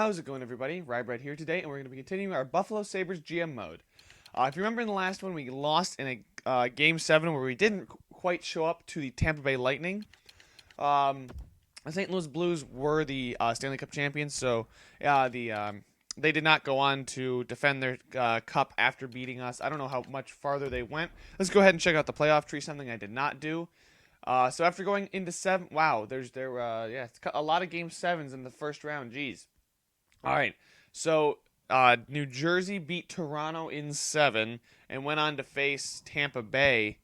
How's it going, everybody? Rybread here today, and we're going to be continuing our Buffalo Sabres GM mode. If you remember in the last one, we lost in a Game 7 where we didn't quite show up to the Tampa Bay Lightning. The St. Louis Blues were the Stanley Cup champions, so they did not go on to defend their cup after beating us. I don't know how much farther they went. Let's go ahead and check out the playoff tree, something I did not do. So after going into 7, wow, it's a lot of Game 7s in the first round. Jeez. All right, so New Jersey beat Toronto in 7 and went on to face Tampa Bay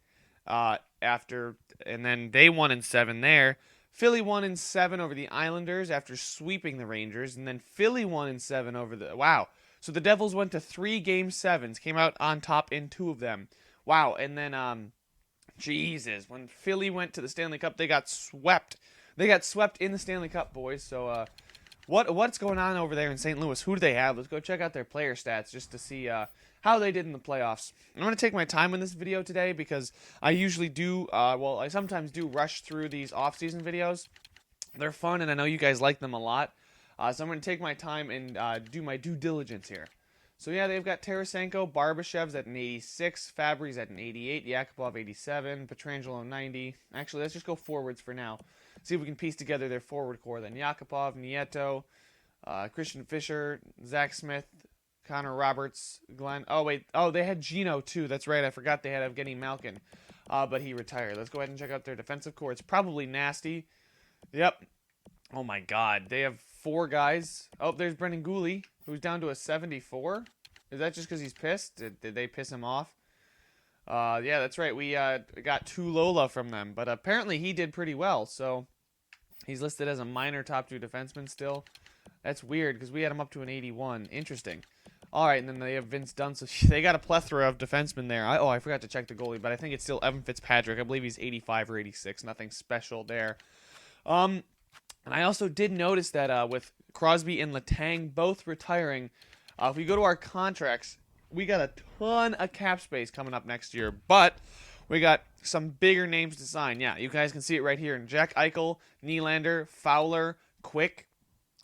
and then they won in 7 there. Philly won in 7 over the Islanders after sweeping the Rangers, and then Philly won in 7 over wow. So the Devils went to 3 Game 7s, came out on top in 2 of them. Wow, and then Jesus, when Philly went to the Stanley Cup, they got swept. They got swept in the Stanley Cup, boys. So what's going on over there in St. Louis? Who do they have? Let's go check out their player stats just to see how they did in the playoffs. I'm going to take my time in this video today because I usually do, I sometimes do rush through these off-season videos. They're fun, and I know you guys like them a lot. So I'm going to take my time and do my due diligence here. So yeah, they've got Tarasenko, Barbashev's at an 86, Fabry's at an 88, Yakupov 87, Pietrangelo 90. Actually, let's just go forwards for now. See if we can piece together their forward core. Then Yakupov, Nieto, Christian Fischer, Zach Smith, Connor Roberts, Glenn. Oh wait, they had Gino too. That's right. I forgot they had Evgeny Malkin, but he retired. Let's go ahead and check out their defensive core. It's probably nasty. Yep. Oh my God, they have 4 guys. Oh, there's Brendan Gooley, who's down to a 74. Is that just because he's pissed? Did they piss him off? Yeah, that's right. We got 2 Lola from them, but apparently he did pretty well. So he's listed as a minor top 2 defenseman still. That's weird because we had him up to an 81. Interesting. All right, and then they have Vince Dunn. So they got a plethora of defensemen there. I forgot to check the goalie, but I think it's still Evan Fitzpatrick. I believe he's 85 or 86. Nothing special there. And I also did notice that with Crosby and Letang both retiring, if we go to our contracts, we got a ton of cap space coming up next year, but we got some bigger names to sign. Yeah, you guys can see it right here. Jack Eichel, Nylander, Fowler, Quick.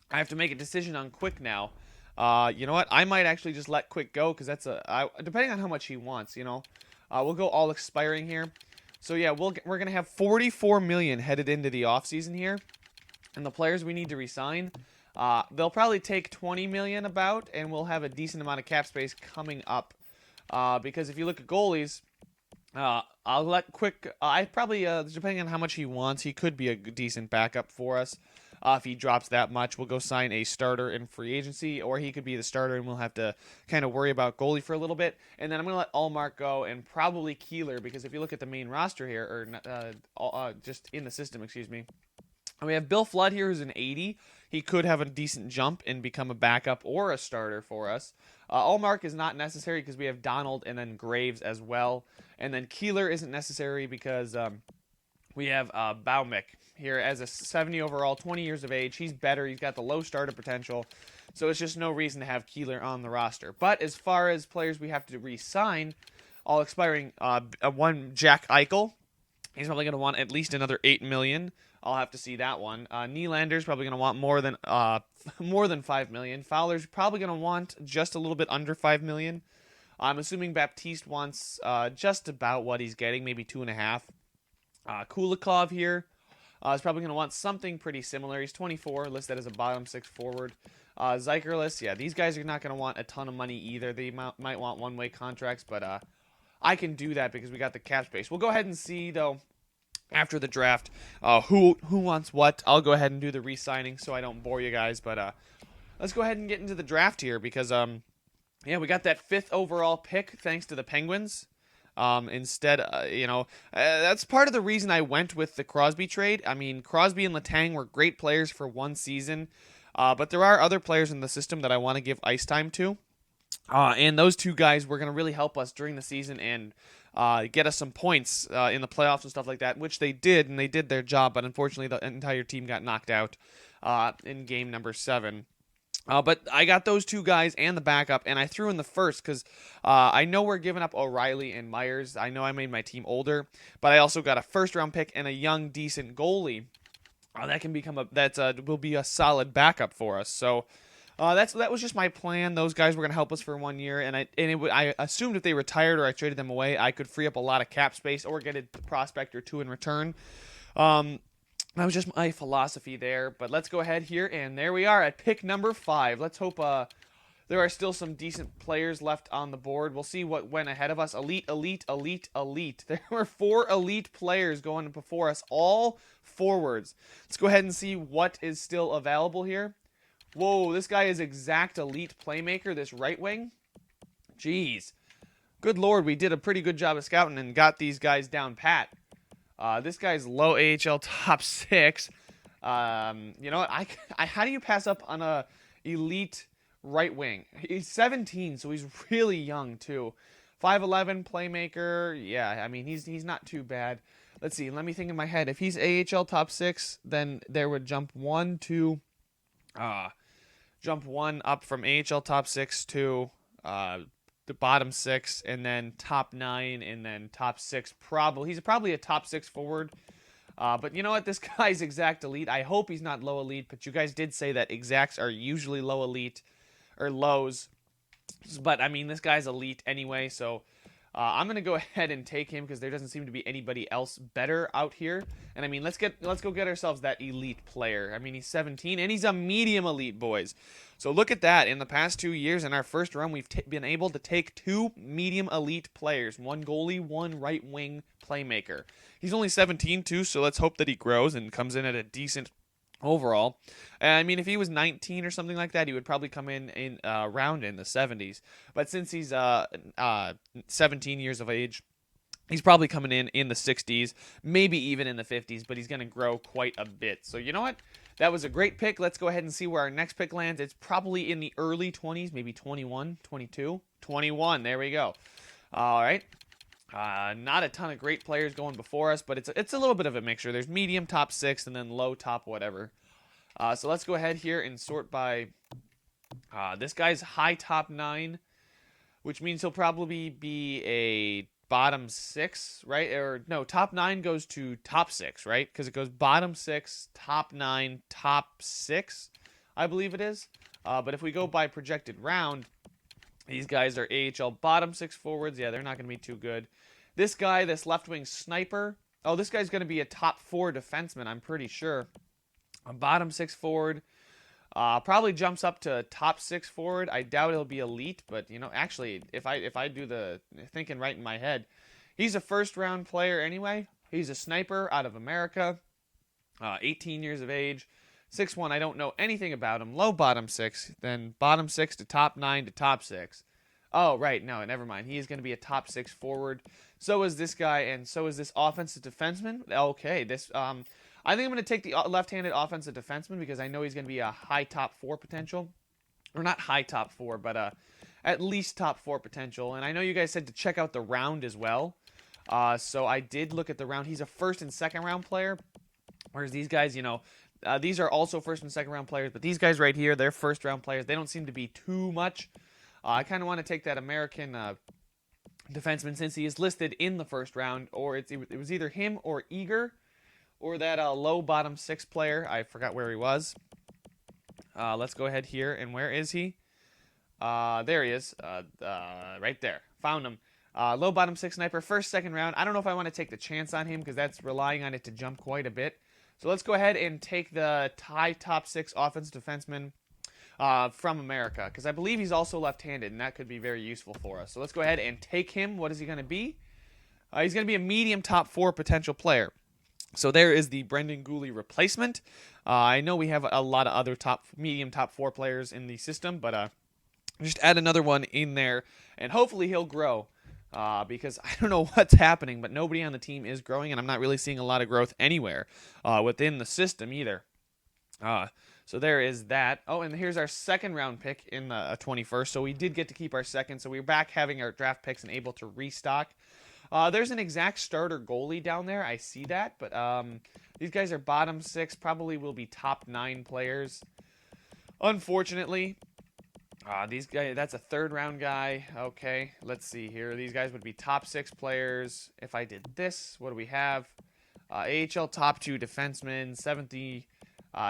I have to make a decision on Quick now. You know what? I might actually just let Quick go because that's depending on how much he wants. We'll go all expiring here. So yeah, we're gonna have $44 million headed into the offseason here. And the players we need to resign, they'll probably take $20 million about, and we'll have a decent amount of cap space coming up. Because if you look at goalies, I'll let Quick. I probably, depending on how much he wants, he could be a decent backup for us. If he drops that much, we'll go sign a starter in free agency, or he could be the starter, and we'll have to kind of worry about goalie for a little bit. And then I'm going to let Allmark go, and probably Keeler, because if you look at the main roster here, or just in the system, excuse me. And we have Bill Flood here, who's an 80. He could have a decent jump and become a backup or a starter for us. Allmark is not necessary because we have Donald and then Graves as well. And then Keeler isn't necessary because we have Baumick here as a 70 overall, 20 years of age. He's better. He's got the low starter potential. So it's just no reason to have Keeler on the roster. But as far as players we have to re-sign, all expiring, one Jack Eichel. He's probably going to want at least another $8 million. I'll have to see that one. Nylander's probably going to want more than $5 million. Fowler's probably going to want just a little bit under $5 million. I'm assuming Baptiste wants just about what he's getting, maybe 2.5. Kulikov here is probably going to want something pretty similar. He's 24, listed as a bottom 6 forward. Zykerless, yeah, these guys are not going to want a ton of money either. They might want one-way contracts, but I can do that because we got the cap space. We'll go ahead and see, though, after the draft, who wants what. I'll go ahead and do the re-signing so I don't bore you guys. But let's go ahead and get into the draft here because, yeah, we got that 5th overall pick thanks to the Penguins. Instead, that's part of the reason I went with the Crosby trade. I mean, Crosby and Letang were great players for one season, but there are other players in the system that I want to give ice time to. And those 2 guys were going to really help us during the season and get us some points in the playoffs and stuff like that, which they did, and they did their job, but unfortunately the entire team got knocked out in game number 7. But I got those 2 guys and the backup, and I threw in the first because I know we're giving up O'Reilly and Myers. I know I made my team older, but I also got a first-round pick and a young, decent goalie that can become will be a solid backup for us. So That was just my plan. Those guys were gonna help us for 1 year, and I assumed if they retired or I traded them away, I could free up a lot of cap space or get a prospect or two in return. Um, that was just my philosophy there. But let's go ahead here, and there we are at pick number 5. Let's hope there are still some decent players left on the board. We'll see what went ahead of us. Elite, elite, elite, elite. There were 4 elite players going before us, all forwards. Let's go ahead and see what is still available here. Whoa, this guy is exact elite playmaker, this right wing. Jeez. Good Lord, we did a pretty good job of scouting and got these guys down pat. This guy's low AHL top 6. You know what? How do you pass up on a elite right wing? He's 17, so he's really young too. 5'11 playmaker. Yeah, I mean he's not too bad. Let's see. Let me think in my head. If he's AHL top 6, then there would jump 1 up from AHL top 6 to the bottom 6, and then top 9, and then top 6. He's probably a top 6 forward. But you know what? This guy's exact elite. I hope he's not low elite, but you guys did say that exacts are usually low elite or lows. But I mean, this guy's elite anyway, so I'm gonna go ahead and take him because there doesn't seem to be anybody else better out here. And I mean, let's go get ourselves that elite player. I mean, he's 17 and he's a medium elite, boys. So look at that. In the past 2 years, in our first run, we've been able to take 2 medium elite players, 1 goalie, 1 right wing playmaker. He's only 17 too, so let's hope that he grows and comes in at a decent overall. I mean, if he was 19 or something like that, he would probably come in around in the 70s. But since he's 17 years of age, he's probably coming in the 60s, maybe even in the 50s, but he's going to grow quite a bit. So you know what? That was a great pick. Let's go ahead and see where our next pick lands. It's probably in the early 20s, maybe 21, 22, 21. There we go. All right. Not a ton of great players going before us, but it's a little bit of a mixture. There's medium top 6 and then low top whatever. So let's go ahead here and sort by this guy's high top 9, which means he'll probably be a bottom 6, right? Or no, top 9 goes to top 6, right? Because it goes bottom 6, top 9, top 6, I believe it is. But if we go by projected round, these guys are AHL bottom 6 forwards. Yeah, they're not going to be too good. This guy, this left wing sniper. Oh, this guy's going to be a top 4 defenseman, I'm pretty sure. A bottom 6 forward. Probably jumps up to top 6 forward. I doubt he'll be elite, but you know, actually, if I do the thinking right in my head, he's a first round player anyway. He's a sniper out of America. 18 years of age. 6'1", I don't know anything about him. Low bottom 6, then bottom 6 to top 9 to top 6. Oh, right, no, never mind. He is going to be a top 6 forward. So is this guy, and so is this offensive defenseman. Okay, I think I'm going to take the left-handed offensive defenseman because I know he's going to be a high top 4 potential. Or not high top 4, but at least top 4 potential. And I know you guys said to check out the round as well. So I did look at the round. He's a first and second round player. Whereas these guys, you know, these are also first and second round players, but these guys right here, they're first round players. They don't seem to be too much. I kind of want to take that American defenseman since he is listed in the first round, or it was either him or Eager, or that low bottom 6 player. I forgot where he was. Let's go ahead here, and where is he? There he is, right there. Found him. Low bottom 6 sniper, first, second round. I don't know if I want to take the chance on him because that's relying on it to jump quite a bit. So let's go ahead and take the high top 6 offensive defenseman from America, because I believe he's also left-handed, and that could be very useful for us. So let's go ahead and take him. What is he going to be? He's going to be a medium top 4 potential player. So there is the Brendan Gooley replacement. I know we have a lot of other medium top 4 players in the system, but just add another one in there, and hopefully he'll grow. Because I don't know what's happening, but nobody on the team is growing, and I'm not really seeing a lot of growth anywhere within the system either. So there is that. Oh, and here's our second round pick in the 21st. So we did get to keep our second. So we're back having our draft picks and able to restock. There's an exact starter goalie down there. I see that. But these guys are bottom 6. Probably will be top 9 players. Unfortunately. These guys, that's a third round guy. Okay, let's see here. These guys would be top 6 players. If I did this, what do we have? AHL top 2 defensemen,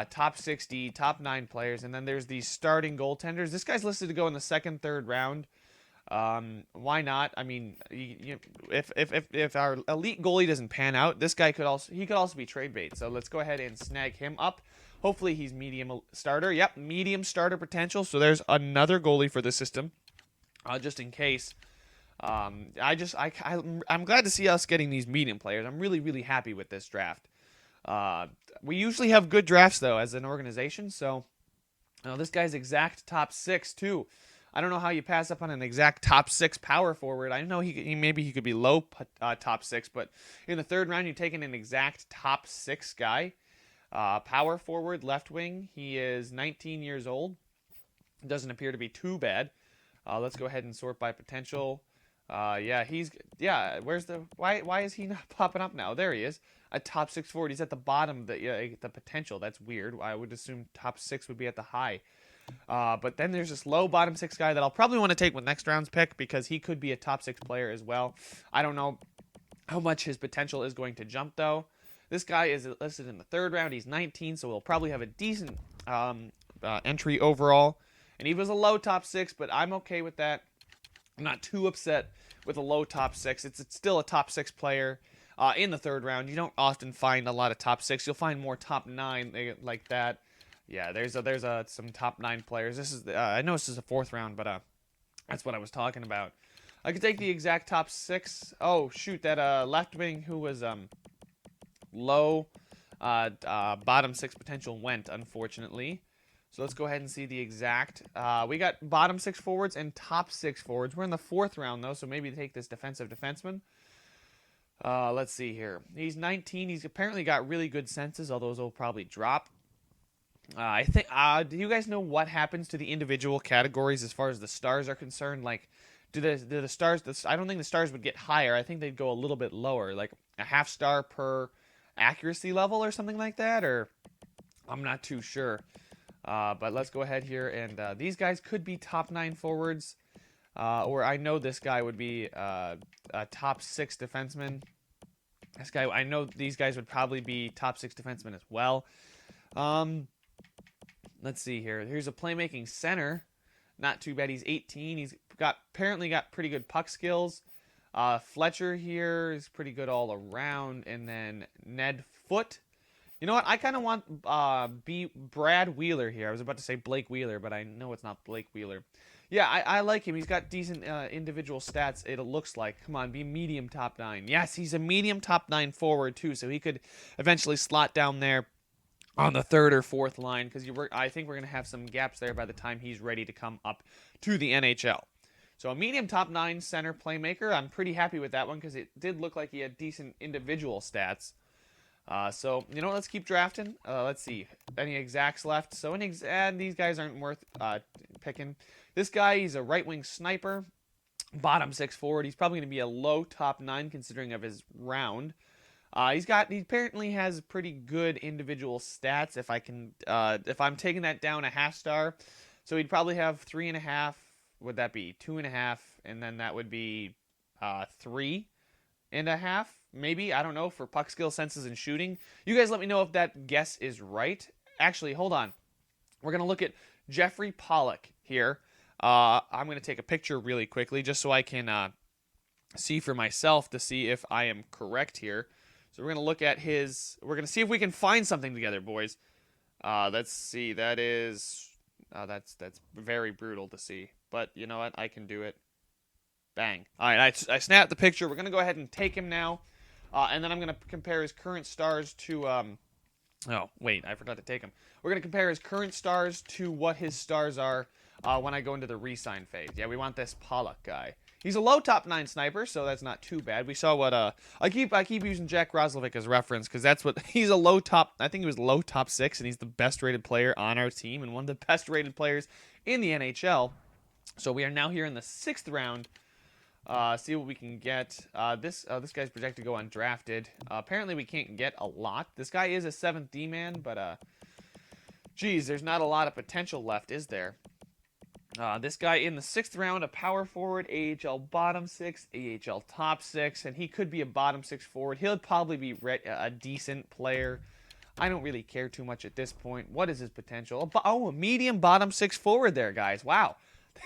top 60, top 9 players, and then there's these starting goaltenders. This guy's listed to go in the second, third round. Why not? I mean, if our elite goalie doesn't pan out, this guy could also be trade bait. So let's go ahead and snag him up. Hopefully he's medium starter. Yep, medium starter potential. So there's another goalie for the system, just in case. I'm glad to see us getting these medium players. I'm really, really happy with this draft. We usually have good drafts though as an organization. So this guy's exact top 6 too. I don't know how you pass up on an exact top 6 power forward. I know maybe he could be low top 6, but in the third round, you're taking an exact top 6 guy. Power forward, left wing. He is 19 years old. Doesn't appear to be too bad. Let's go ahead and sort by potential. Where's why is he not popping up now? There he is. A top 6 forward. He's at the bottom of the potential. That's weird. I would assume top 6 would be at the high. But then there's this low bottom 6 guy that I'll probably want to take with next round's pick because he could be a top 6 player as well. I don't know how much his potential is going to jump though. This guy is listed in the third round. He's 19, so he'll probably have a decent entry overall. And he was a low top 6, but I'm okay with that. I'm not too upset with a low top 6. It's still a top 6 player in the third round. You don't often find a lot of top 6. You'll find more top 9 like that. Yeah, there's some top 9 players. This is I know this is a fourth round, but that's what I was talking about. I could take the exact top 6. Oh shoot, that left wing who was low bottom 6 potential went, unfortunately. So let's go ahead and see the exact. We got bottom 6 forwards and top 6 forwards. We're in the fourth round though, so maybe take this defensive defenseman. Let's see here. He's 19. He's apparently got really good senses, although those will probably drop. I think. Do you guys know what happens to the individual categories as far as the stars are concerned? Like, do the stars? I don't think the stars would get higher. I think they'd go a little bit lower, like a half star per accuracy level or something like that. Or I'm not too sure. But let's go ahead here, and these guys could be top 9 forwards, or I know this guy would be a top 6 defenseman. This guy, I know these guys would probably be top 6 defensemen as well. Let's see here. Here's a playmaking center. Not too bad. He's 18. He's apparently got pretty good puck skills. Fletcher here is pretty good all around. And then Ned Foote. You know what? I kind of want Brad Wheeler here. I was about to say Blake Wheeler, but I know it's not Blake Wheeler. Yeah, I like him. He's got decent individual stats, it looks like. Come on, be medium top 9. Yes, he's a medium top 9 forward, too, so he could eventually slot down there on the third or fourth line, because I think we're going to have some gaps there by the time he's ready to come up to the NHL. So a medium top 9 center playmaker. I'm pretty happy with that one because it did look like he had decent individual stats. So, you know, let's keep drafting. Let's see. Any exacts left? So, these guys aren't worth picking. This guy, he's a right-wing sniper. Bottom 6 forward. He's probably going to be a low top 9 considering of his round. He apparently has pretty good individual stats. If I'm taking that down a half star, so he'd probably have 3.5. Would that be 2.5? And then that would be 3.5, maybe. I don't know, for puck skill, senses, and shooting. You guys let me know if that guess is right. Actually, hold on. We're gonna look at Jeffrey Pollock here. I'm gonna take a picture really quickly just so I can see for myself to see if I am correct here. So we're going to look at we're going to see if we can find something together, boys. Let's see. That's very brutal to see. But you know what? I can do it. Bang. All right, I snapped the picture. We're going to go ahead and take him now. And then I'm going to compare his current stars to... Oh, wait, I forgot to take him. We're going to compare his current stars to what his stars are when I go into the re-sign phase. Yeah, we want this Pollock guy. He's a low top 9 sniper, so that's not too bad. We saw what I keep using Jack Roslovic as reference because that's what he's a low top. I think he was low top 6, and he's the best rated player on our team and one of the best rated players in the NHL. So we are now here in the 6th round. See what we can get. This guy's projected to go undrafted. Apparently we can't get a lot. This guy is a 7th D man, but geez, there's not a lot of potential left, is there? This guy in the 6th round, a power forward, AHL bottom 6, AHL top 6, and he could be a bottom 6 forward. He'll probably be a decent player. I don't really care too much at this point. What is his potential? Oh, a medium bottom 6 forward there, guys. Wow.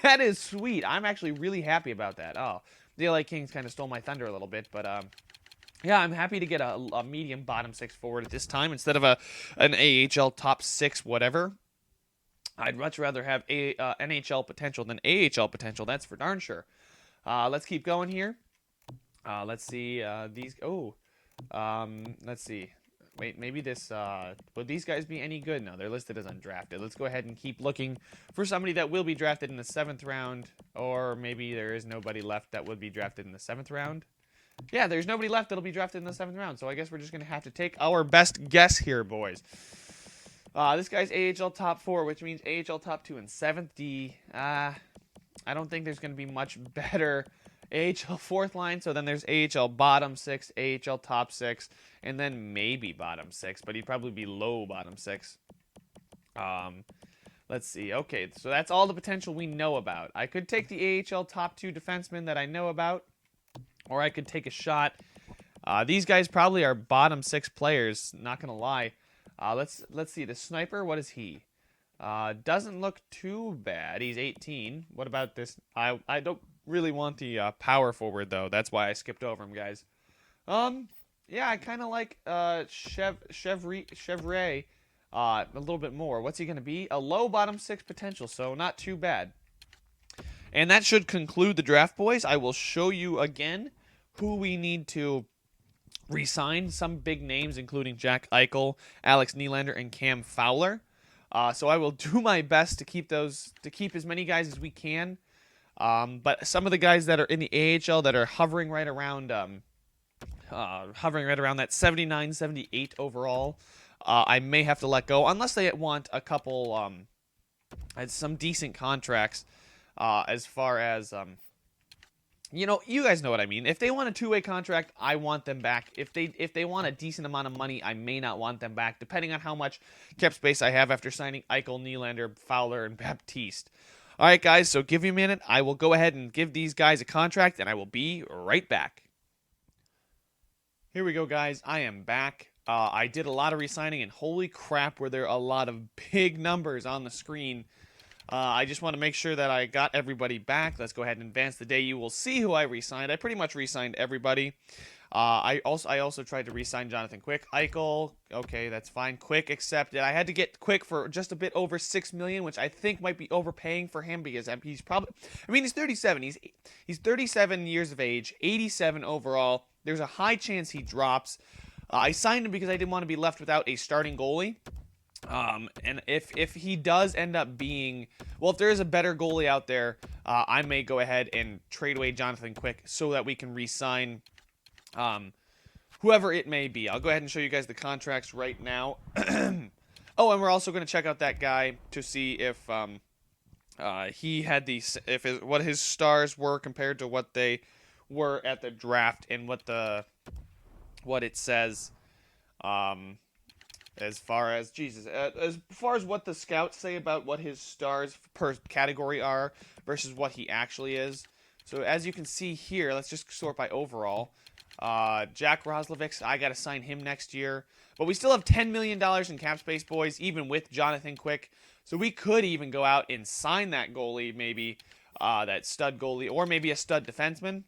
That is sweet. I'm actually really happy about that. Oh, the LA Kings kind of stole my thunder a little bit, but yeah, I'm happy to get a medium bottom 6 forward at this time instead of an AHL top 6 whatever. I'd much rather have NHL potential than AHL potential. That's for darn sure. Let's keep going here. Let's see these. Oh, let's see. Wait, maybe this. Would these guys be any good? No, they're listed as undrafted. Let's go ahead and keep looking for somebody that will be drafted in the 7th round, or maybe there is nobody left that would be drafted in the 7th round. Yeah, there's nobody left that'll be drafted in the 7th round, so I guess we're just gonna have to take our best guess here, boys. This guy's AHL top 4, which means AHL top 2 and 7th D. I don't think there's gonna be much better. AHL 4th line, so then there's AHL bottom 6, AHL top 6, and then maybe bottom 6, but he'd probably be low bottom 6. Let's see. Okay, so that's all the potential we know about. I could take the AHL top 2 defensemen that I know about, or I could take a shot. These guys probably are bottom 6 players, not gonna lie. Let's see. The sniper, what is he? Doesn't look too bad. He's 18. What about this? I don't really want the power forward though. That's why I skipped over him, guys. Yeah, I kind of like Chevrolet a little bit more. What's he gonna be? A low bottom 6 potential, so not too bad. And that should conclude the draft, boys. I will show you again who we need to re-sign. Some big names, including Jack Eichel, Alex Nylander, and Cam Fowler. So I will do my best to keep as many guys as we can. But some of the guys that are in the AHL that are hovering right around that 79, 78 overall, I may have to let go unless they want a couple some decent contracts. As far as you guys know what I mean. If they want a 2-way contract, I want them back. If they want a decent amount of money, I may not want them back, depending on how much cap space I have after signing Eichel, Nylander, Fowler, and Baptiste. All right, guys, so give me a minute. I will go ahead and give these guys a contract, and I will be right back. Here we go, guys. I am back. I did a lot of re-signing, and holy crap, were there a lot of big numbers on the screen. I just want to make sure that I got everybody back. Let's go ahead and advance the day. You will see who I re-signed. I pretty much re-signed everybody. I also tried to re-sign Jonathan Quick. Eichel, okay, that's fine. Quick accepted. I had to get Quick for just a bit over $6 million, which I think might be overpaying for him because he's probably. I mean, he's 37. He's 37 years of age, 87 overall. There's a high chance he drops. I signed him because I didn't want to be left without a starting goalie. And if he does end up being, well, if there is a better goalie out there, I may go ahead and trade away Jonathan Quick so that we can re-sign whoever it may be. I'll go ahead and show you guys the contracts right now. Oh, and we're also going to check out that guy to see if he had what his stars were compared to what they were at the draft and what it says. As far as what the scouts say about what his stars per category are versus what he actually is. So as you can see here, let's just sort by overall. Jack Roslovic, I got to sign him next year. But we still have $10 million in cap space, boys, even with Jonathan Quick. So we could even go out and sign that goalie, maybe that stud goalie, or maybe a stud defenseman.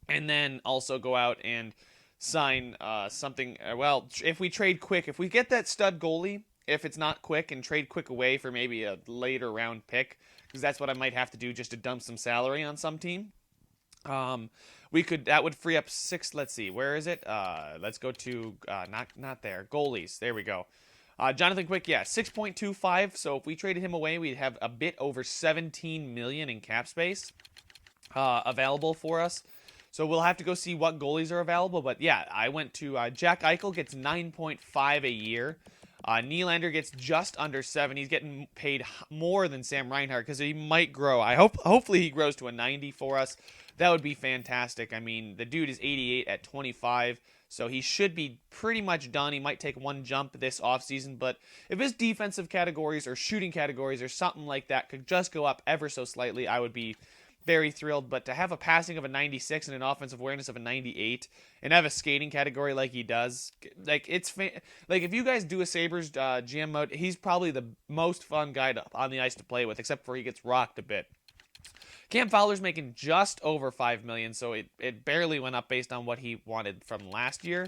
And then also go out and sign something. Well, if we trade Quick, if we get that stud goalie, if it's not Quick, and trade Quick away for maybe a later round pick, because that's what I might have to do just to dump some salary on some team. That would free up 6. Let's see, where is it? Let's go to not there. Goalies. There we go. Jonathan Quick, yeah, 6.25. So if we traded him away, we'd have a bit over 17 million in cap space available for us. So we'll have to go see what goalies are available. But yeah, I went to Jack Eichel gets 9.5 a year. Nylander gets just under 7. He's getting paid more than Sam Reinhart because he might grow. Hopefully he grows to a 90 for us. That would be fantastic. I mean, the dude is 88 at 25, so he should be pretty much done. He might take one jump this offseason, but if his defensive categories or shooting categories or something like that could just go up ever so slightly, I would be very thrilled. But to have a passing of a 96 and an offensive awareness of a 98, and have a skating category like he does, like like if you guys do a Sabres GM mode, he's probably the most fun guy on the ice to play with, except for he gets rocked a bit. Cam Fowler's making just over $5 million, so it barely went up based on what he wanted from last year.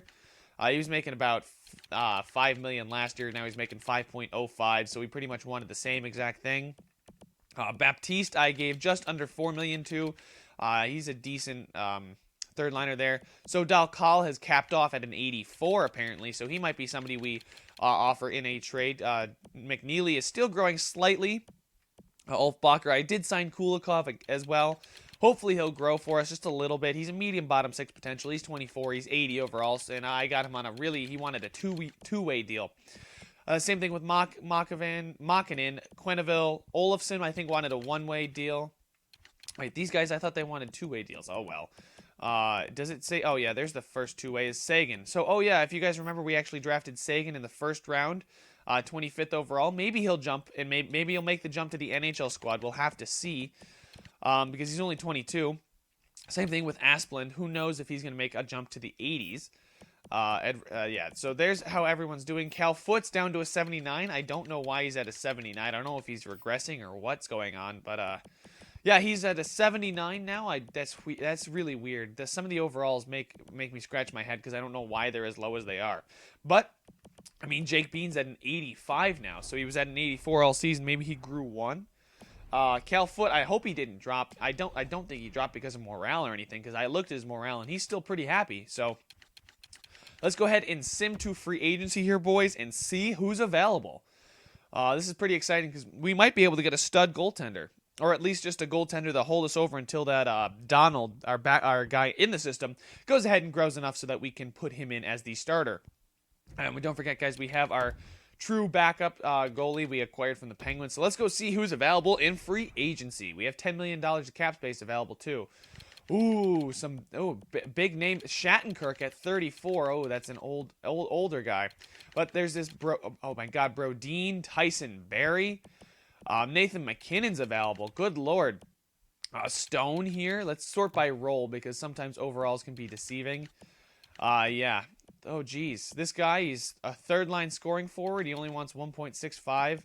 He was making about $5 million last year. Now he's making 5.05, so we pretty much wanted the same exact thing. Baptiste, I gave just under $4 million to. He's a decent third liner there. So Dalcal has capped off at an 84 apparently, so he might be somebody we offer in a trade. McNeely is still growing slightly. Ulf Bacher, I did sign Kulikov as well. Hopefully he'll grow for us just a little bit. He's a medium bottom six potential. He's 24. He's 80 overall, and I got him on he wanted a two-way deal. Same thing with Makinen, Quenneville, Olofsson, I think wanted a one-way deal. Wait, these guys, I thought they wanted two-way deals. Oh, well. Does it say? Oh, yeah, there's the first two ways. Sagan. So, oh, yeah, if you guys remember, we actually drafted Sagan in the first round, 25th overall. Maybe he'll jump, and maybe he'll make the jump to the NHL squad. We'll have to see, because he's only 22. Same thing with Asplund. Who knows if he's going to make a jump to the 80s. Yeah, so there's how everyone's doing. Cal Foot's down to a 79. I don't know why he's at a 79. I don't know if he's regressing or what's going on, but yeah, he's at a 79 now. That's really weird. Some of the overalls make me scratch my head because I don't know why they're as low as they are. But I mean, Jake Bean's at an 85 now, so he was at an 84 all season. Maybe he grew one. Cal Foot, I hope he didn't drop. I don't think he dropped because of morale or anything, because I looked at his morale and he's still pretty happy. So let's go ahead and sim to free agency here, boys, and see who's available. This is pretty exciting because we might be able to get a stud goaltender, or at least just a goaltender that hold us over until that Donald, our guy in the system, goes ahead and grows enough so that we can put him in as the starter. And don't forget, guys, we have our true backup goalie we acquired from the Penguins. So let's go see who's available in free agency. We have $10 million of cap space available, too. Ooh, big name. Shattenkirk at 34. Oh, that's an older guy. But there's this oh my God, Brodin, Tyson Barrie. Nathan McKinnon's available. Good Lord. Stone here. Let's sort by role because sometimes overalls can be deceiving. Yeah. Oh, geez. This guy, he's a third-line scoring forward. He only wants 1.65.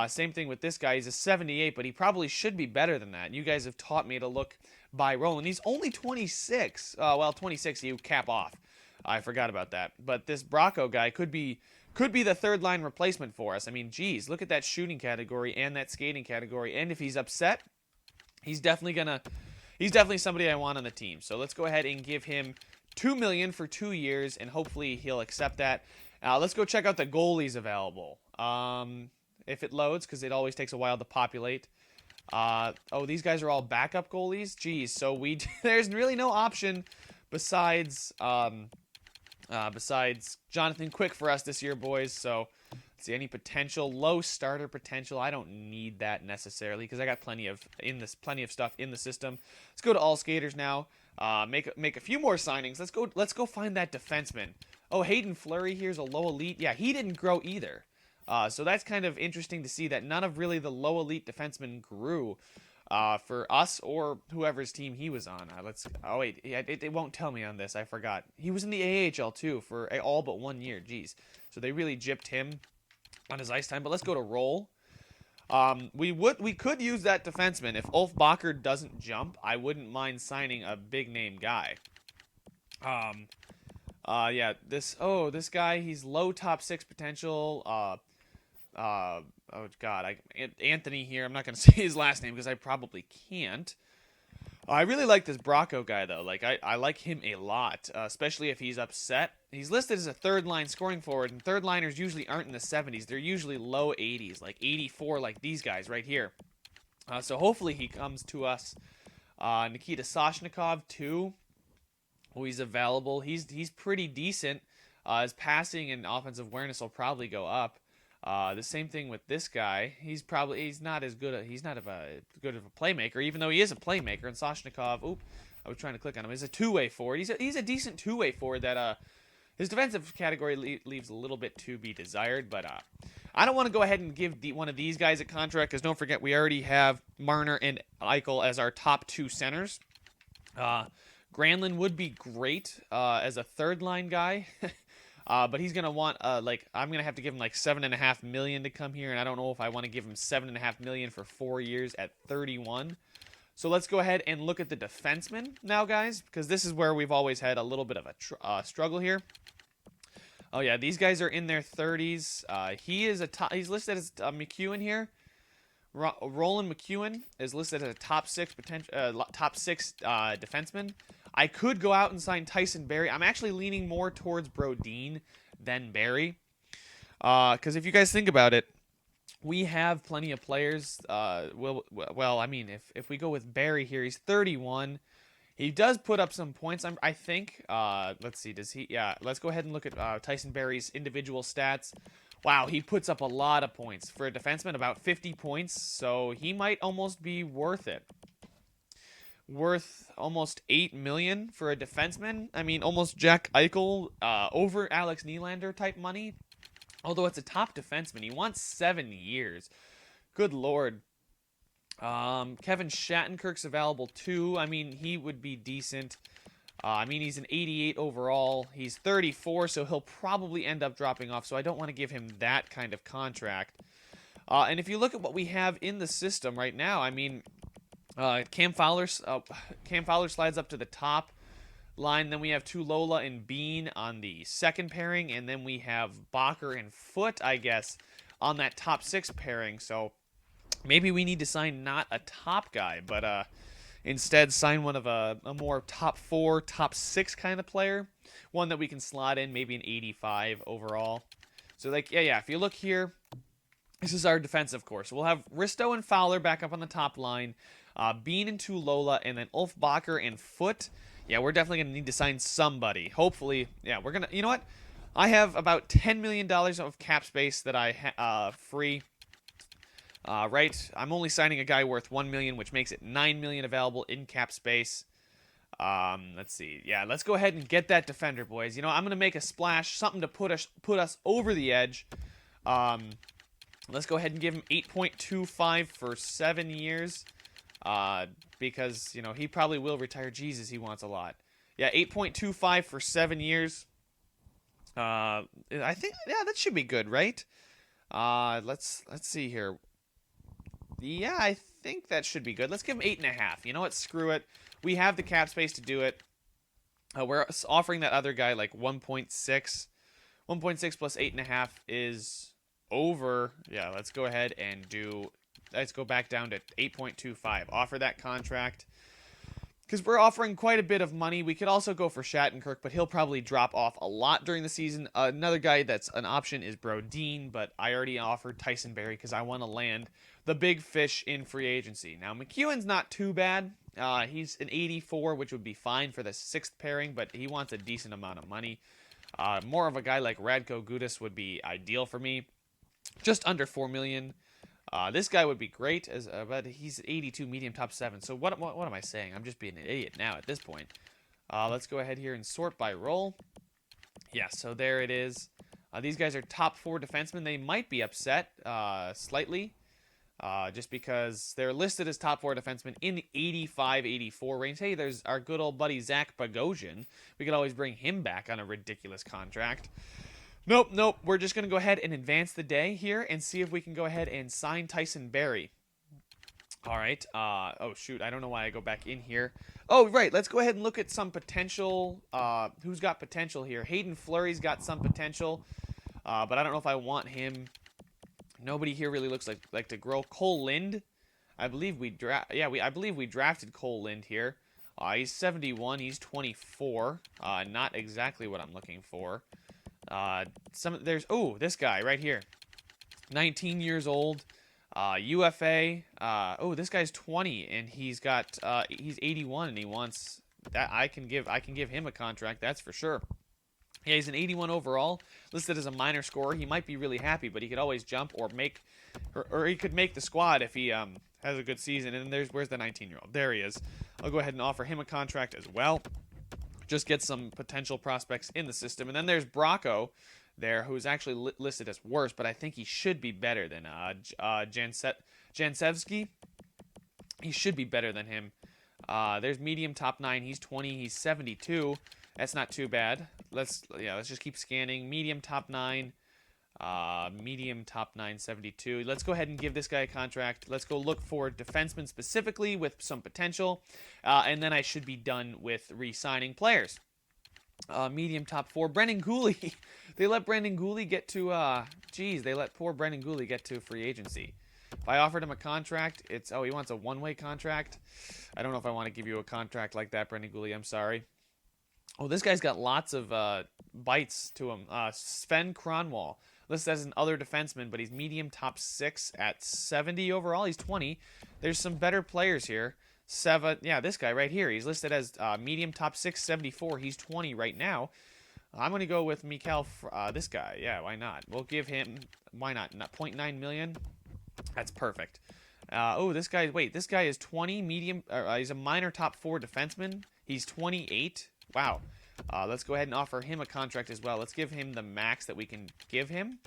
Same thing with this guy. He's a 78, but he probably should be better than that. You guys have taught me to look by role, and he's only 26. Well, 26, you cap off. I forgot about that. But this Bracco guy could be the third-line replacement for us. I mean, geez, look at that shooting category and that skating category. And if he's upset, he's definitely somebody I want on the team. So let's go ahead and give him $2 million for 2 years, and hopefully he'll accept that. Let's go check out the goalies available. If it loads, because it always takes a while to populate. Oh, these guys are all backup goalies? Geez, so there's really no option besides Jonathan Quick for us this year, boys. So let's see, any potential low starter potential. I don't need that necessarily because I got plenty of stuff in the system. Let's go to all skaters now. Make a few more signings. Let's go find that defenseman. Oh, Hayden Fleury here's a low elite. Yeah, he didn't grow either. So that's kind of interesting to see that none of really the low elite defensemen grew for us or whoever's team he was on. Oh wait, it won't tell me on this. I forgot. He was in the AHL too for all but 1 year. Jeez. So they really gypped him on his ice time. But let's go to roll. We could use that defenseman. If Ulf Bacher doesn't jump, I wouldn't mind signing a big name guy. Yeah, this guy, he's low top six potential. Oh God, Anthony here. I'm not gonna say his last name because I probably can't. I really like this Bracco guy though. Like I like him a lot, especially if he's upset. He's listed as a third line scoring forward, and third liners usually aren't in the 70s. They're usually low 80s, like 84, like these guys right here. So hopefully he comes to us. Nikita Soshnikov too. Oh, he's available. He's pretty decent. His passing and offensive awareness will probably go up. The same thing with this guy. He's not as good. He's not good of a playmaker, even though he is a playmaker. And Soshnikov, I was trying to click on him. He's a two-way forward. He's a decent two-way forward that His defensive category leaves a little bit to be desired, but I don't want to go ahead and give one of these guys a contract because don't forget we already have Marner and Eichel as our top 2 centers. Granlund would be great as a third-line guy, but he's gonna want I'm gonna have to give him like $7.5 million to come here, and I don't know if I want to give him $7.5 million for 4 years at 31. So let's go ahead and look at the defensemen now, guys, because this is where we've always had a little bit of a struggle here. Oh yeah, these guys are in their 30s. He's listed as McEwen here. Roland McEwen is listed as a top 6 defenseman. I could go out and sign Tyson Barrie. I'm actually leaning more towards Brodin than Barrie. Because if you guys think about it, we have plenty of players. Well, I mean, if we go with Barrie here, he's 31. He does put up some points, I think. Let's see, does he? Yeah, let's go ahead and look at Tyson Barrie's individual stats. Wow, he puts up a lot of points. For a defenseman, about 50 points, so he might almost be worth it. Worth almost $8 million for a defenseman. I mean, almost Jack Eichel over Alex Nylander type money. Although it's a top defenseman. He wants 7 years. Good Lord. Kevin Shattenkirk's available too. I mean, he would be decent. I mean, he's an 88 overall. He's 34, so he'll probably end up dropping off. So I don't want to give him that kind of contract. And if you look at what we have in the system right now, I mean, Cam Fowler slides up to the top line. Then we have Tulola and Bean on the second pairing, and then we have Bakker and Foote, I guess, on that top 6 pairing. So maybe we need to sign not a top guy, but instead sign one of a more top 4, top 6 kind of player. One that we can slot in, maybe an 85 overall. So, like, yeah, if you look here, this is our defensive core. So we'll have Risto and Fowler back up on the top line, Bean and Tulola, and then Ulf Bakker and Foote. Yeah, we're definitely going to need to sign somebody. Hopefully, yeah, we're going to, you know what? I have about $10 million of cap space that I free. Right, I'm only signing a guy worth $1 million, which makes it $9 million available in cap space. Let's see. Yeah, let's go ahead and get that defender, boys. You know, I'm gonna make a splash, something to put us over the edge. Let's go ahead and give him 8.25 for 7 years. Because you know he probably will retire. Jesus, he wants a lot. Yeah, 8.25 for 7 years. I think that should be good, right? Let's see here. Yeah, I think that should be good. Let's give him 8.5. You know what? Screw it. We have the cap space to do it. We're offering that other guy like 1.6. 1.6 plus 8.5 is over. Yeah, let's go ahead and let's go back down to 8.25. Offer that contract. Because we're offering quite a bit of money. We could also go for Shattenkirk, but he'll probably drop off a lot during the season. Another guy that's an option is Brodin, but I already offered Tyson Barrie because I want to land the big fish in free agency. Now, McEwen's not too bad. He's an 84, which would be fine for the 6th pairing, but he wants a decent amount of money. More of a guy like Radko Gudas would be ideal for me. Just under $4 million. This guy would be great, but he's 82 medium top 7. So what am I saying? I'm just being an idiot now at this point. Let's go ahead here and sort by role. Yeah, so there it is. These guys are top 4 defensemen. They might be upset slightly just because they're listed as top 4 defensemen in the 85-84 range. Hey, there's our good old buddy Zach Bogosian. We could always bring him back on a ridiculous contract. Nope. We're just going to go ahead and advance the day here and see if we can go ahead and sign Tyson Barrie. All right. Oh, shoot. I don't know why I go back in here. Oh, right. Let's go ahead and look at some potential. Who's got potential here? Hayden Fleury's got some potential, but I don't know if I want him. Nobody here really looks like to grow. Cole Lind. I believe we drafted Cole Lind here. He's 71. He's 24. Not exactly what I'm looking for. This guy right here, 19 years old, UFA. This guy's 20 and he's 81 and he wants that. I can give him a contract, that's for sure. Yeah, he's an 81 overall, listed as a minor scorer. He might be really happy, but he could always jump or he could make the squad if he has a good season. And where's the 19-year-old? There he is. I'll go ahead and offer him a contract as well. just get some potential prospects in the system. And then there's Bracco there, who's actually listed as worse, but I think he should be better than Jansevsky. He should be better than him. There's medium top 9. He's 20. He's 72. That's not too bad. Let's just keep scanning. Medium top 9. Medium top 9, 72. Let's go ahead and give this guy a contract. Let's go look for defensemen specifically with some potential. And then I should be done with re-signing players. Medium top 4. Brendan Gooley. They let Brendan Gooley get to, they let poor Brendan Gooley get to free agency. If I offered him a contract, he wants a one-way contract. I don't know if I want to give you a contract like that, Brendan Gooley. I'm sorry. Oh, this guy's got lots of bites to him. Sven Kronwall, listed as an other defenseman, but he's medium top 6 at 70 overall. He's 20. There's some better players here. This guy right here. He's listed as medium top 6, 74. He's 20 right now. I'm going to go with Mikhail, this guy. Yeah, why not? We'll give him, why not? 0.9 million. That's perfect. This guy is 20, medium, he's a minor top 4 defenseman. He's 28. Wow. Let's go ahead and offer him a contract as well. Let's give him the max that we can give him.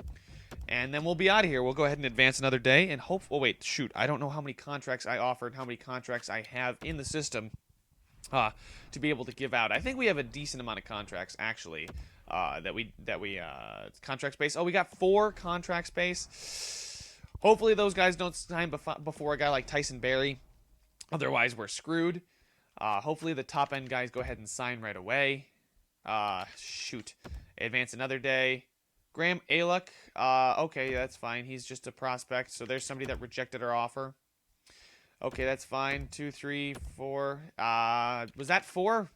And then we'll be out of here. We'll go ahead and advance another day and hope. Oh, wait, shoot. I don't know how many contracts I offered, how many contracts I have in the system to be able to give out. I think we have a decent amount of contracts, actually, contract space. Oh, we got 4 contract space. Hopefully those guys don't sign before a guy like Tyson Barrie. Otherwise, we're screwed. Hopefully the top-end guys go ahead and sign right away. Advance another day. Graham Alec. Okay, that's fine. He's just a prospect, so there's somebody that rejected our offer. Okay, that's fine. 2, 3, 4. Was that 4?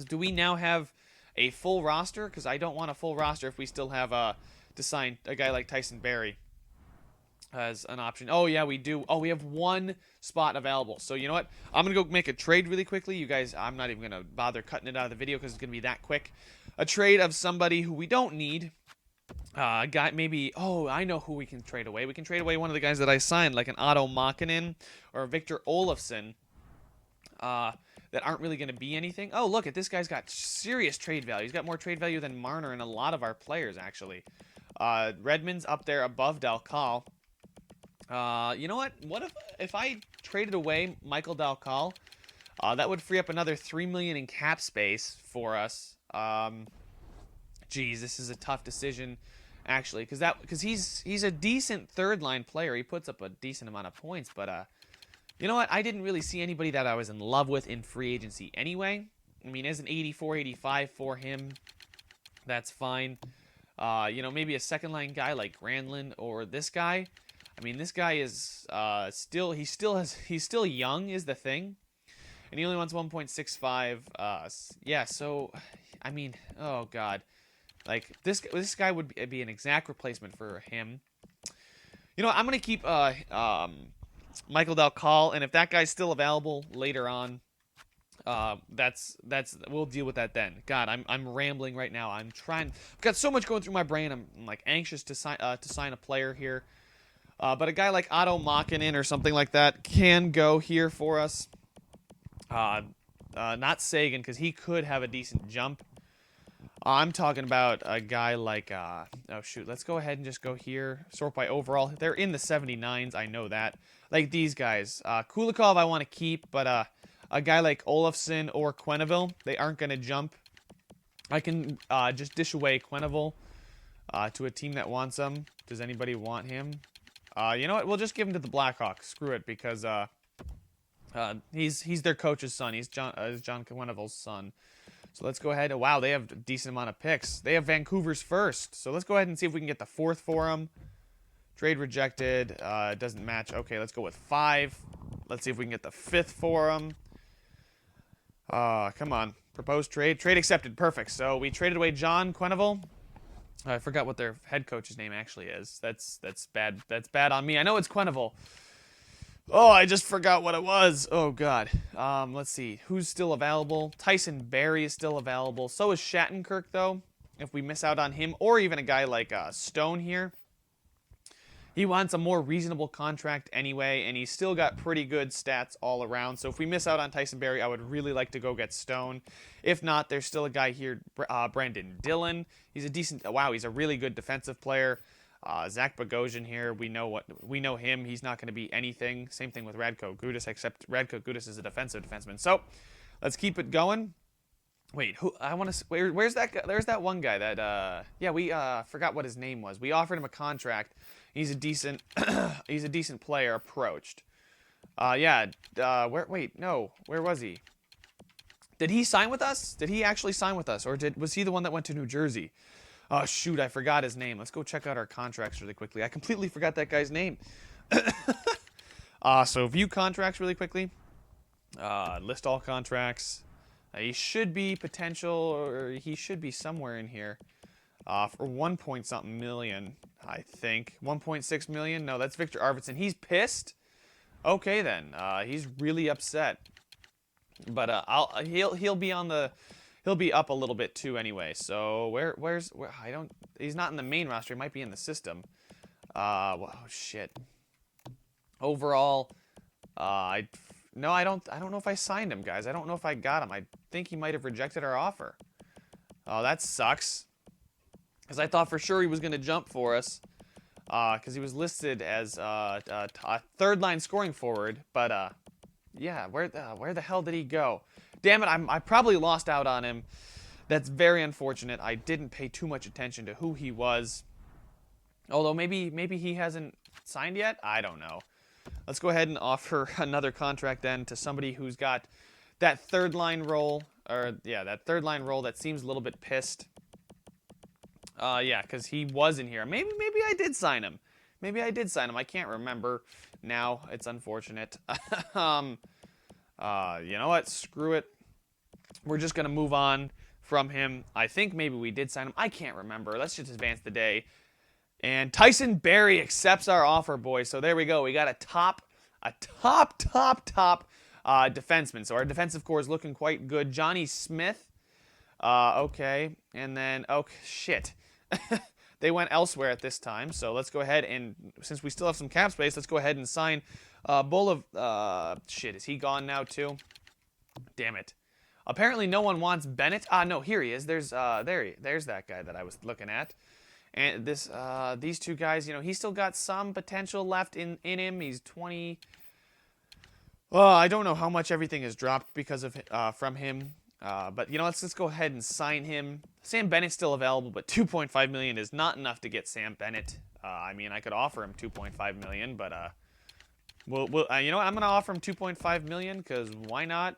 Do we now have a full roster? Because I don't want a full roster if we still have to sign a guy like Tyson Barrie as an option. Oh, yeah, we do. Oh, we have 1 spot available. So, you know what? I'm going to go make a trade really quickly. You guys, I'm not even going to bother cutting it out of the video because it's going to be that quick. A trade of somebody who we don't need. Guy, maybe, I know who we can trade away. We can trade away one of the guys that I signed, like an Otto Makinen or a Victor Olofsson, that aren't really going to be anything. Oh, look, this guy's got serious trade value. He's got more trade value than Marner and a lot of our players, actually. Redmond's up there above Dalcal. You know what? What if I traded away Michael Dalcal? That would free up another $3 million in cap space for us. This is a tough decision, actually, because he's a decent third-line player. He puts up a decent amount of points, but you know what? I didn't really see anybody that I was in love with in free agency anyway. I mean, as an 84, 85 for him, that's fine. Maybe a second-line guy like Granlund or this guy. I mean, this guy is he's still young is the thing, and he only wants 1.65. So, I mean, oh god. Like, this guy would be an exact replacement for him. You know what? I'm going to keep Michael Dalcal, and if that guy's still available later on, we'll deal with that then. God, I'm rambling right now. I've got so much going through my brain. I'm like anxious to sign a player here. But a guy like Otto Makinen or something like that can go here for us. Not Sagan, because he could have a decent jump. I'm talking about a guy like, let's go ahead and just go here. Sort by overall. They're in the 79s, I know that. Like these guys. Kulikov I want to keep, but a guy like Olofsson or Quenneville, they aren't going to jump. I can just dish away Quenneville to a team that wants him. Does anybody want him? You know what? We'll just give him to the Blackhawks. Screw it, because he's their coach's son. He's John Quenneville's son. So let's go ahead. Wow, they have a decent amount of picks. They have Vancouver's first. So let's go ahead and see if we can get the 4th for them. Trade rejected. It doesn't match. Okay, let's go with 5. Let's see if we can get the 5th for them. Come on. Proposed trade. Trade accepted. Perfect. So we traded away John Quenneville. I forgot what their head coach's name actually is. That's bad. That's bad on me. I know it's Quenneville. Oh, I just forgot what it was. Oh, God. Let's see. Who's still available? Tyson Barrie is still available. So is Shattenkirk, though, if we miss out on him. Or even a guy like Stone here. He wants a more reasonable contract anyway, and he's still got pretty good stats all around. So if we miss out on Tyson Barrie, I would really like to go get Stone. If not, there's still a guy here, Brandon Dillon. He's a decent, wow, he's a really good defensive player. Zach Bogosian here, we know him. He's not going to be anything. Same thing with Radko Gudas, except Radko Gudas is a defensive defenseman. So let's keep it going. Wait, who? I want to. Where's that guy? There's that one guy that. Yeah, we forgot what his name was. We offered him a contract. He's a decent. He's a decent player. Approached. Yeah. Where? Wait, no. Where was he? Did he sign with us? Did he actually sign with us, or was he the one that went to New Jersey? Oh shoot, I forgot his name. Let's go check out our contracts really quickly. I completely forgot that guy's name. So view contracts really quickly. List all contracts. He should be potential, or he should be somewhere in here. For 1 point something million, I think. 1.6 million? No, that's Victor Arvidsson. He's pissed? Okay then. He's really upset. But he'll be on the he'll be up a little bit too anyway. So where he's not in the main roster. He might be in the system. Oh shit. Overall, I don't know if I signed him, guys. I don't know if I got him. I think he might have rejected our offer. Oh, that sucks. Because I thought for sure he was going to jump for us. Because he was listed as a third-line scoring forward. But, yeah, where the hell did he go? Damn it, I probably lost out on him. That's very unfortunate. I didn't pay too much attention to who he was. Although maybe he hasn't signed yet? I don't know. Let's go ahead and offer another contract then to somebody who's got that third line role, that third line role that seems a little bit pissed. Yeah, because he was in here. Maybe I did sign him. I can't remember now. It's unfortunate. You know what? Screw it. We're just gonna move on from him. I think maybe we did sign him. I can't remember. Let's just advance the day. And Tyson Barrie accepts our offer, boys. So there we go. We got a top defenseman. So our defensive core is looking quite good. Johnny Smith. Okay. And then, shit. They went elsewhere at this time. So let's go ahead and, since we still have some cap space, let's go ahead and sign Bull of, shit, is he gone now too? Damn it. Apparently no one wants Bennett. No, here he is. There's that guy that I was looking at. And these two guys, he's still got some potential left in him. He's 20. Well, I don't know how much everything has dropped because of from him. But let's go ahead and sign him. Sam Bennett's still available, but 2.5 million is not enough to get Sam Bennett. I mean, I could offer him 2.5 million, but we'll you know what? I'm gonna offer him 2.5 million because why not?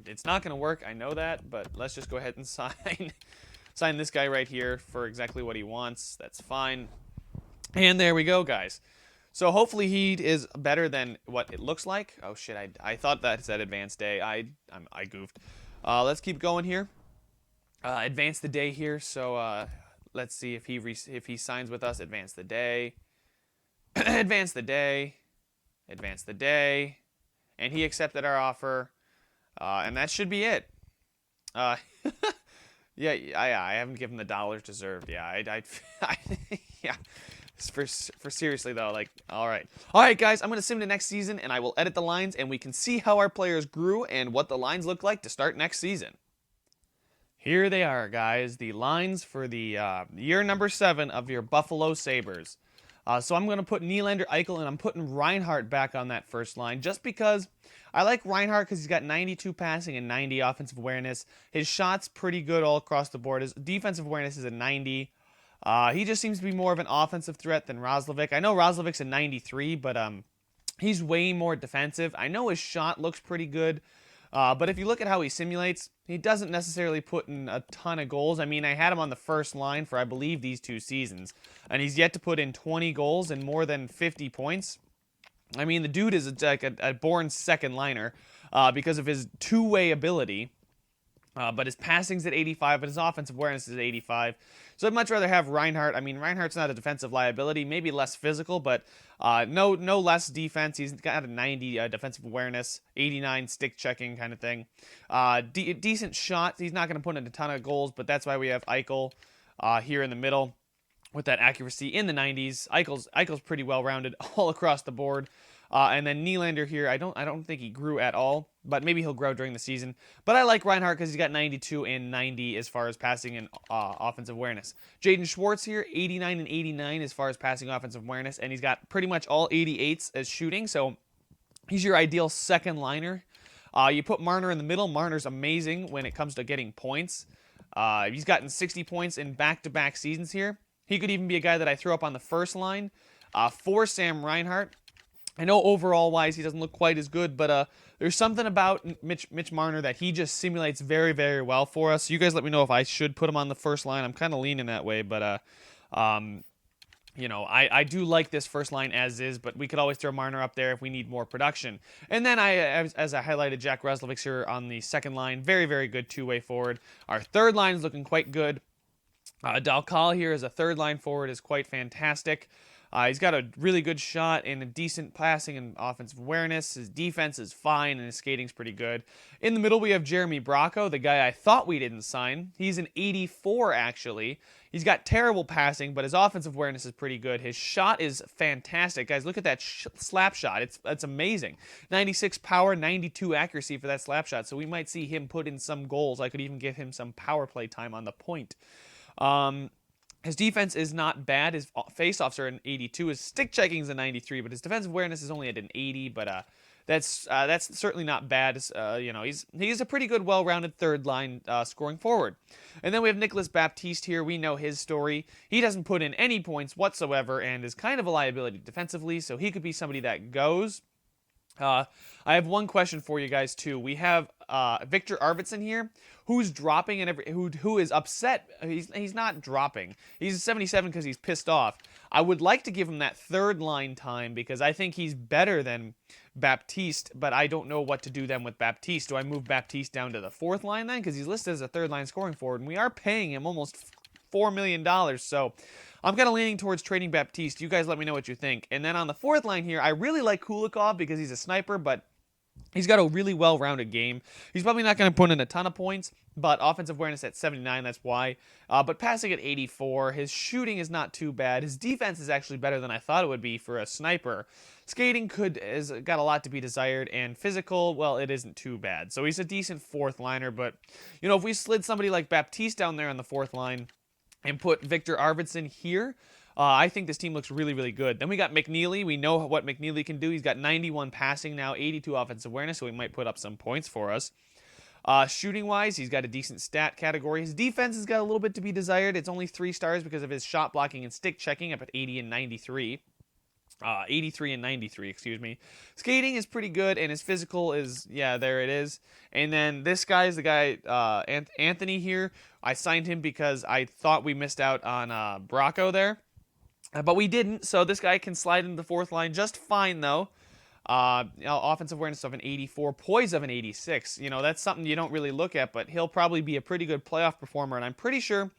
It's not gonna work. I know that, but let's just go ahead and sign this guy right here for exactly what he wants. That's fine. And there we go, guys. So hopefully he is better than what it looks like. Oh shit, I thought that said advanced day. I goofed. Let's keep going here. Advance the day here. So let's see if he signs with us. Advance the day. Advance the day. Advance the day. And he accepted our offer. And that should be it. Yeah, I haven't given the dollars deserved. Yeah, yeah. For seriously though, like, all right, guys, I'm gonna sim to next season, and I will edit the lines, and we can see how our players grew and what the lines look like to start next season. Here they are, guys, the lines for the year number 7 of your Buffalo Sabres. So I'm gonna put Nylander, Eichel, and I'm putting Reinhart back on that first line, just because I like Reinhart because he's got 92 passing and 90 offensive awareness. His shot's pretty good all across the board. His defensive awareness is a 90. He just seems to be more of an offensive threat than Roslovic. I know Roslovic's a 93, but he's way more defensive. I know his shot looks pretty good, but if you look at how he simulates, he doesn't necessarily put in a ton of goals. I mean, I had him on the first line for, I believe, these 2 seasons, and he's yet to put in 20 goals and more than 50 points. I mean, the dude is like a born second liner because of his two-way ability. But his passing's at 85, but his offensive awareness is 85. So I'd much rather have Reinhart. I mean, Reinhart's not a defensive liability, maybe less physical, but no less defense. He's got a 90 defensive awareness, 89 stick checking kind of thing. Decent shot. He's not going to put in a ton of goals, but that's why we have Eichel here in the middle. with that accuracy in the 90s. Eichel's pretty well rounded all across the board. And then Nylander here, I don't think he grew at all, but maybe he'll grow during the season. But I like Reinhart because he's got 92 and 90 as far as passing and offensive awareness. Jaden Schwartz here, 89 and 89 as far as passing offensive awareness, and he's got pretty much all 88s as shooting, so he's your ideal second liner. You put Marner in the middle. Marner's amazing when it comes to getting points. He's gotten 60 points in back-to-back seasons here. He could even be a guy that I throw up on the first line for Sam Reinhart. I know overall-wise he doesn't look quite as good, but there's something about Mitch Marner that he just simulates very, very well for us. So you guys let me know if I should put him on the first line. I'm kind of leaning that way, but you know, I do like this first line as is, but we could always throw Marner up there if we need more production. And then as I highlighted, Jack Roslovic's here on the second line. Very, very good two-way forward. Our third line is looking quite good. Dalcal here as a third line forward is quite fantastic. He's got a really good shot and a decent passing and offensive awareness. His defense is fine and his skating's pretty good. In the middle, we have Jeremy Bracco, the guy I thought we didn't sign. He's an 84, actually. He's got terrible passing, but his offensive awareness is pretty good. His shot is fantastic. Guys, look at that slap shot. It's amazing. 96 power, 92 accuracy for that slap shot, so we might see him put in some goals. I could even give him some power play time on the point. His defense is not bad. His faceoffs are an 82. His stick checking is a 93, but his defensive awareness is only at an 80. But that's certainly not bad. You know, he's a pretty good, well-rounded third line scoring forward. And then we have Nicholas Baptiste here. We know his story. He doesn't put in any points whatsoever and is kind of a liability defensively. So he could be somebody that goes. I have one question for you guys too. We have Victor Arvidsson here, who's dropping and who is upset. He's not dropping. He's 77 because he's pissed off. I would like to give him that third line time because I think he's better than Baptiste, but I don't know what to do then with Baptiste. Do I move Baptiste down to the fourth line then? Because he's listed as a third line scoring forward, and we are paying him almost $4 million. So I'm kind of leaning towards trading Baptiste. You guys let me know what you think. And then on the fourth line here, I really like Kulikov because he's a sniper, but he's got a really well-rounded game. He's probably not going to put in a ton of points, but offensive awareness at 79, that's why. But passing at 84, his shooting is not too bad. His defense is actually better than I thought it would be for a sniper. Skating has got a lot to be desired, and physical, well, it isn't too bad. So he's a decent fourth liner, but, you know, if we slid somebody like Baptiste down there on the fourth line and put Victor Arvidsson here, I think this team looks really, really good. Then we got McNeely. We know what McNeely can do. He's got 91 passing now, 82 offensive awareness, so he might put up some points for us. Shooting-wise, he's got a decent stat category. His defense has got a little bit to be desired. It's only 3 stars because of his shot blocking and stick checking up at 80 and 93. 83 and 93, excuse me. Skating is pretty good, and his physical is, yeah, there it is. And then this guy is the guy, Anthony here. I signed him because I thought we missed out on Bracco there. But we didn't, so this guy can slide into the fourth line just fine, though. Offensive awareness of an 84, poise of an 86. You know, that's something you don't really look at, but he'll probably be a pretty good playoff performer, and I'm pretty sure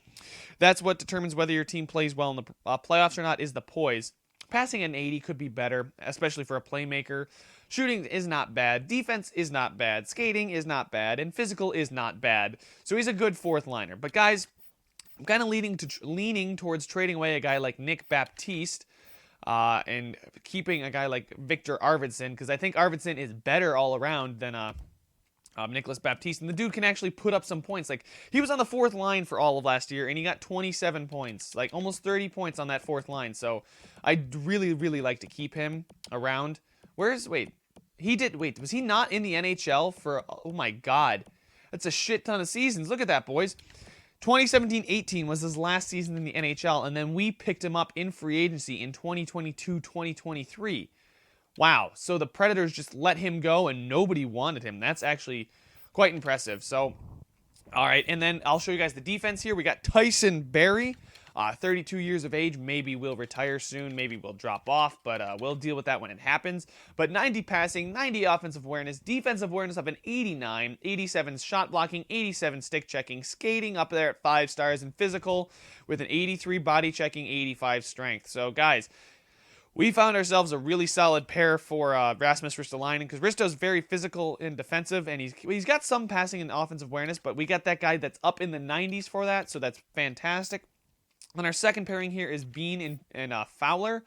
that's what determines whether your team plays well in the playoffs or not, is the poise. Passing an 80 could be better, especially for a playmaker. Shooting is not bad. Defense is not bad. Skating is not bad. And physical is not bad. So he's a good fourth liner. But guys, I'm kind of leaning towards trading away a guy like Nick Baptiste and keeping a guy like Victor Arvidsson, because I think Arvidsson is better all around than Nicholas Baptiste, and the dude can actually put up some points. Like, he was on the fourth line for all of last year, and he got 27 points, like almost 30 points on that fourth line. So I'd really, really like to keep him around. Was he not in the NHL for, oh my god, that's a shit ton of seasons. Look at that, boys. 2017-18 was his last season in the NHL, and then we picked him up in free agency in 2022-2023. Wow, so the Predators just let him go and nobody wanted him. That's actually quite impressive. So, all right, and then I'll show you guys the defense here. We got Tyson Barrie, 32 years of age. Maybe we'll retire soon. Maybe we'll drop off, but we'll deal with that when it happens. But 90 passing, 90 offensive awareness, defensive awareness of an 89, 87 shot blocking, 87 stick checking, skating up there at 5 stars, and physical with an 83 body checking, 85 strength. So, guys, we found ourselves a really solid pair for Rasmus Ristolainen, because Risto's very physical and defensive, and he's got some passing and offensive awareness, but we got that guy that's up in the 90s for that, so that's fantastic. Then our second pairing here is Bean and Fowler.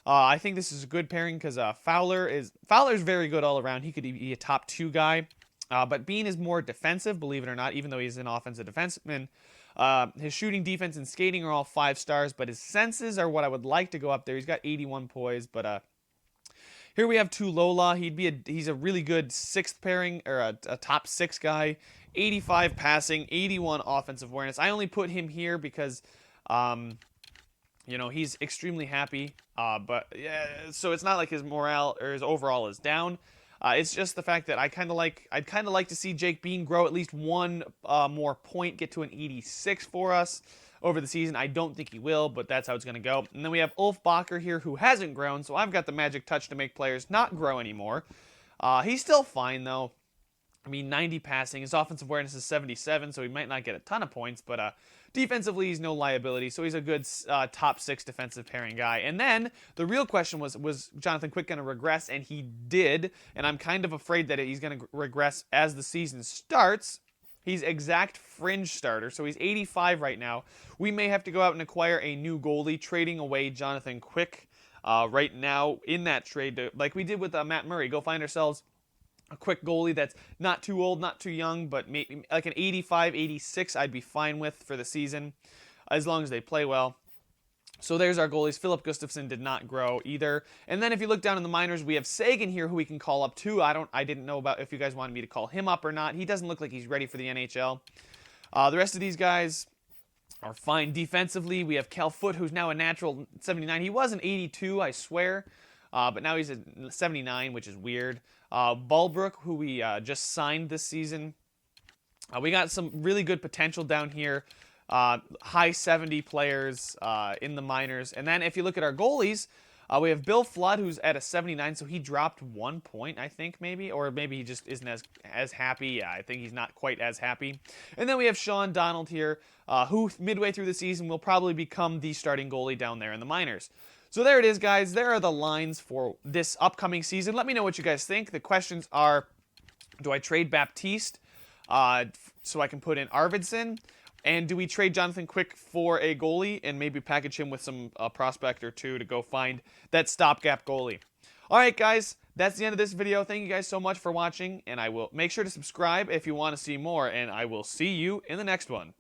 I think this is a good pairing because Fowler's very good all around. He could be a top 2 guy. But Bean is more defensive, believe it or not, even though he's an offensive defenseman. His shooting, defense, and skating are all 5 stars, but his senses are what I would like to go up there. He's got 81 poise, but here we have Tulola. He's a really good 6th pairing, or a top 6 guy. 85 passing, 81 offensive awareness. I only put him here because, he's extremely happy. But yeah, so it's not like his morale or his overall is down. It's just the fact that I'd kind of like to see Jake Bean grow at least one more point, get to an 86 for us over the season. I don't think he will, but that's how it's going to go. And then we have Ulf Bacher here, who hasn't grown, so I've got the magic touch to make players not grow anymore. He's still fine, though. I mean, 90 passing. His offensive awareness is 77, so he might not get a ton of points, but defensively, he's no liability, so he's a good top 6 defensive pairing guy. And then the real question was Jonathan Quick going to regress? And he did, and I'm kind of afraid that he's going to regress as the season starts. He's exact fringe starter, so he's 85 right now. We may have to go out and acquire a new goalie, trading away Jonathan Quick right now in that trade, like we did with Matt Murray. Go find ourselves a quick goalie that's not too old, not too young, but maybe like an 85, 86 I'd be fine with for the season, as long as they play well. So there's our goalies. Philip Gustafsson did not grow either. And then if you look down in the minors, we have Sagan here, who we can call up too. I didn't know about if you guys wanted me to call him up or not. He doesn't look like he's ready for the NHL. The rest of these guys are fine defensively. We have Cal Foote, who's now a natural 79. He was an 82, I swear. But now he's a 79, which is weird. Bulbrook, who we just signed this season. We got some really good potential down here. High 70 players in the minors. And then if you look at our goalies, we have Bill Flood, who's at a 79, so he dropped 1 point, I think, maybe. Or maybe he just isn't as happy. Yeah, I think he's not quite as happy. And then we have Sean Donald here, who midway through the season will probably become the starting goalie down there in the minors. So there it is, guys. There are the lines for this upcoming season. Let me know what you guys think. The questions are, do I trade Baptiste so I can put in Arvidsson? And do we trade Jonathan Quick for a goalie and maybe package him with some prospect or two to go find that stopgap goalie? All right, guys. That's the end of this video. Thank you guys so much for watching. And I will make sure to subscribe if you want to see more. And I will see you in the next one.